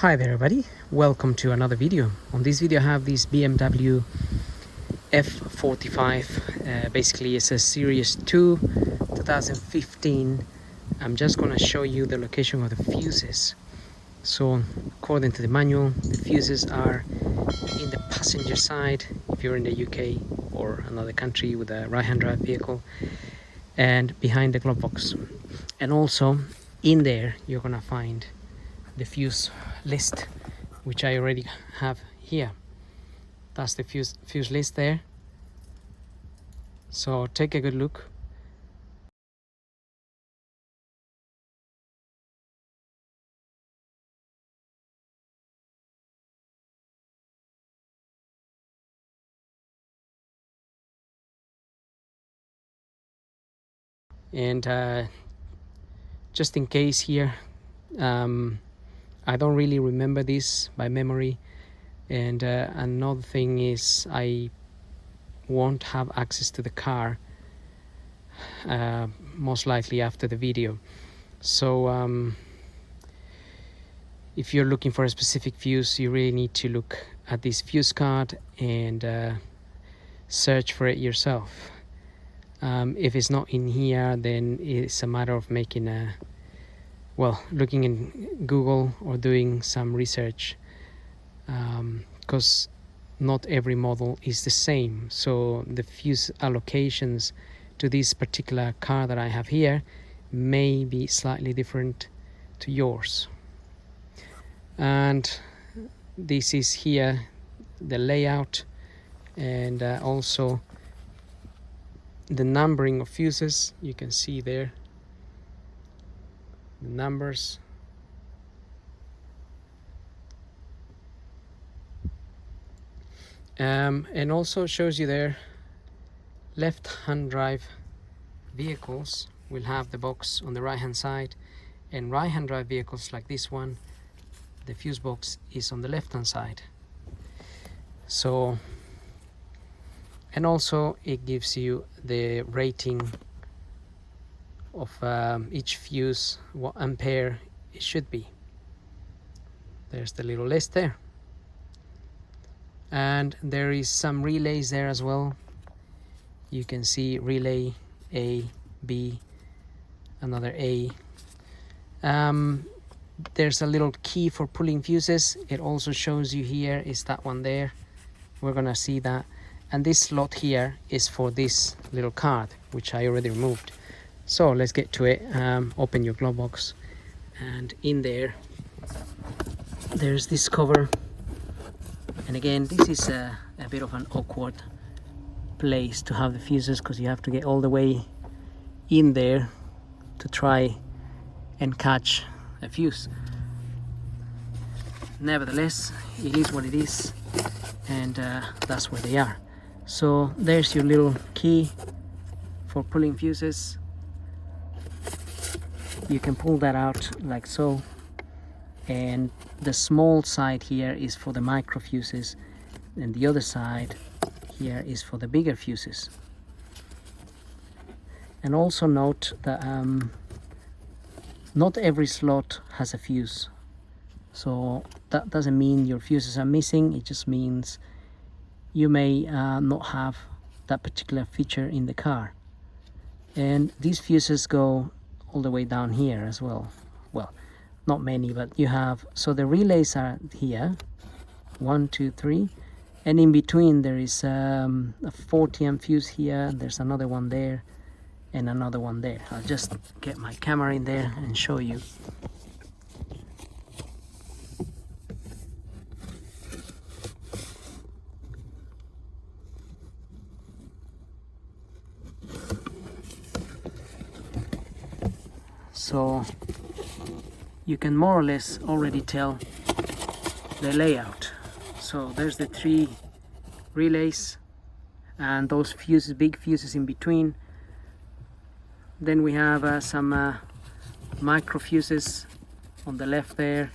Hi there everybody, welcome to another video. On this video I have this BMW F45. Basically it's a Series 2 2015. I'm just going to show you the location of the fuses. So according to the manual, the fuses are in the passenger side if you're in the UK or another country with a right-hand drive vehicle, and behind the glove box. And also in there you're going to find the fuse list, which I already have here. That's the fuse list there, so take a good look. And just in case here, I don't really remember this by memory, and another thing is I won't have access to the car most likely after the video. So if you're looking for a specific fuse, you really need to look at this fuse card and search for it yourself. If it's not in here, then it's a matter of making looking in Google or doing some research, because not every model is the same. So the fuse allocations to this particular car that I have here may be slightly different to yours. And this is here the layout, and also the numbering of fuses. You can see there the numbers. And also shows you there left-hand drive vehicles will have the box on the right hand side, and right-hand drive vehicles like this one, the fuse box is on the left-hand side. So, and also it gives you the rating of each fuse, what ampere it should be. There's the little list there, and there is some relays there as well. You can see relay A, B, another A. There's a little key for pulling fuses. It also shows you here is that one there. We're gonna see that. And this slot here is for this little card, which I already removed. So let's get to it. Open your glove box, and in there there's this cover. And again, this is a bit of an awkward place to have the fuses, because you have to get all the way in there to try and catch a fuse. Nevertheless, it is what it is, and that's where they are. So there's your little key for pulling fuses. You can pull that out like so, and the small side here is for the micro fuses, and the other side here is for the bigger fuses. And also note that not every slot has a fuse, so that doesn't mean your fuses are missing. It just means you may not have that particular feature in the car. And these fuses go all the way down here as well. Well, not many, but you have, so the relays are here, 1, 2, 3, and in between there is a 40 amp fuse here. There's another one there and another one there. I'll just get my camera in there and show you. So you can more or less already tell the layout. So there's the 3 relays and those fuses, big fuses in between. Then we have some micro fuses on the left there,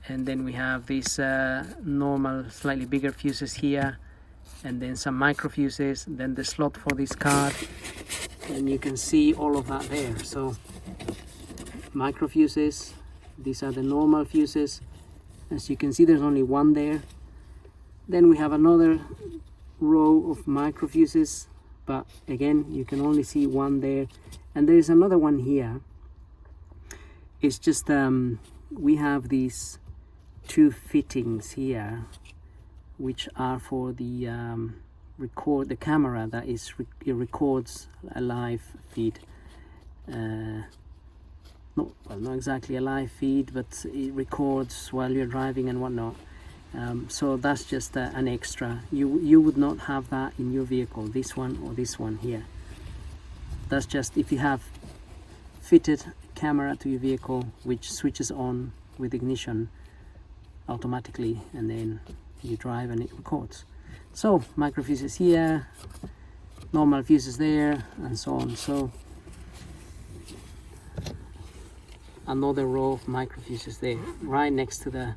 and then we have these normal, slightly bigger fuses here, and then some micro fuses, then the slot for this card, and you can see all of that there. So micro fuses, these are the normal fuses, As you can see, there's only one there. Then we have another row of micro fuses, but again you can only see one there, and there is another one here. It's just we have these two fittings here which are for the the camera that is it records a live feed. Not exactly a live feed, but it records while you're driving and whatnot. So that's just an extra. You would not have that in your vehicle, this one or this one here. That's just if you have fitted camera to your vehicle which switches on with ignition automatically, and then you drive and it records. So micro fuses here, normal fuses there, and so on. So another row of micro fuses there, right next to the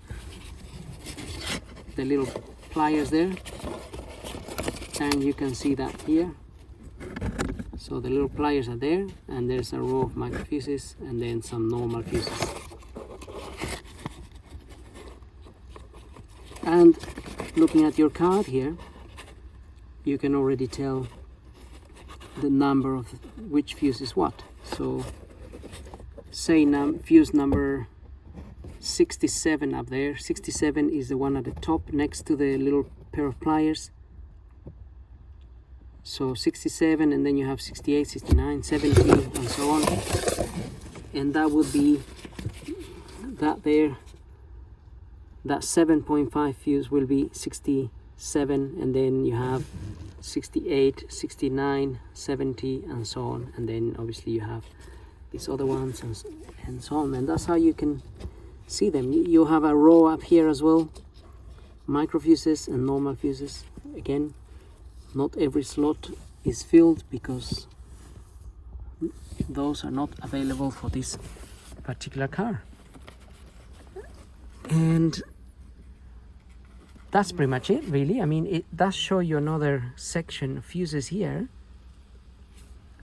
little pliers there, and you can see that here. So the little pliers are there, and there's a row of micro fuses and then some normal fuses. And looking at your card here, you can already tell the number of which fuse is what. So say fuse number 67 up there. 67 is the one at the top next to the little pair of pliers. So 67, and then you have 68, 69, 70, and so on. And that would be that there. That 7.5 fuse will be 67, and then you have 68, 69, 70, and so on. And then obviously you have these other ones and so on. And that's how you can see them. You have a row up here as well, micro fuses and normal fuses. Again, not every slot is filled because those are not available for this particular car. And that's pretty much it, really. I mean, it does show you another section of fuses here,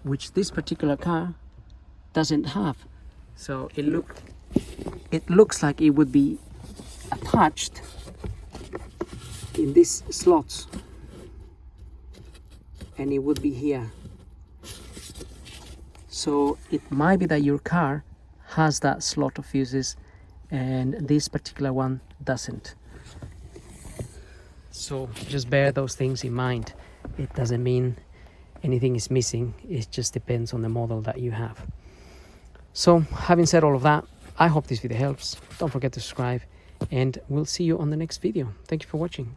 which this particular car doesn't have. So it looks like it would be attached in these slots, and it would be here. So it might be that your car has that slot of fuses and this particular one doesn't. So just bear those things in mind. It doesn't mean anything is missing, it just depends on the model that you have. So having said all of that, I hope this video helps. Don't forget to subscribe, and we'll see you on the next video. Thank you for watching.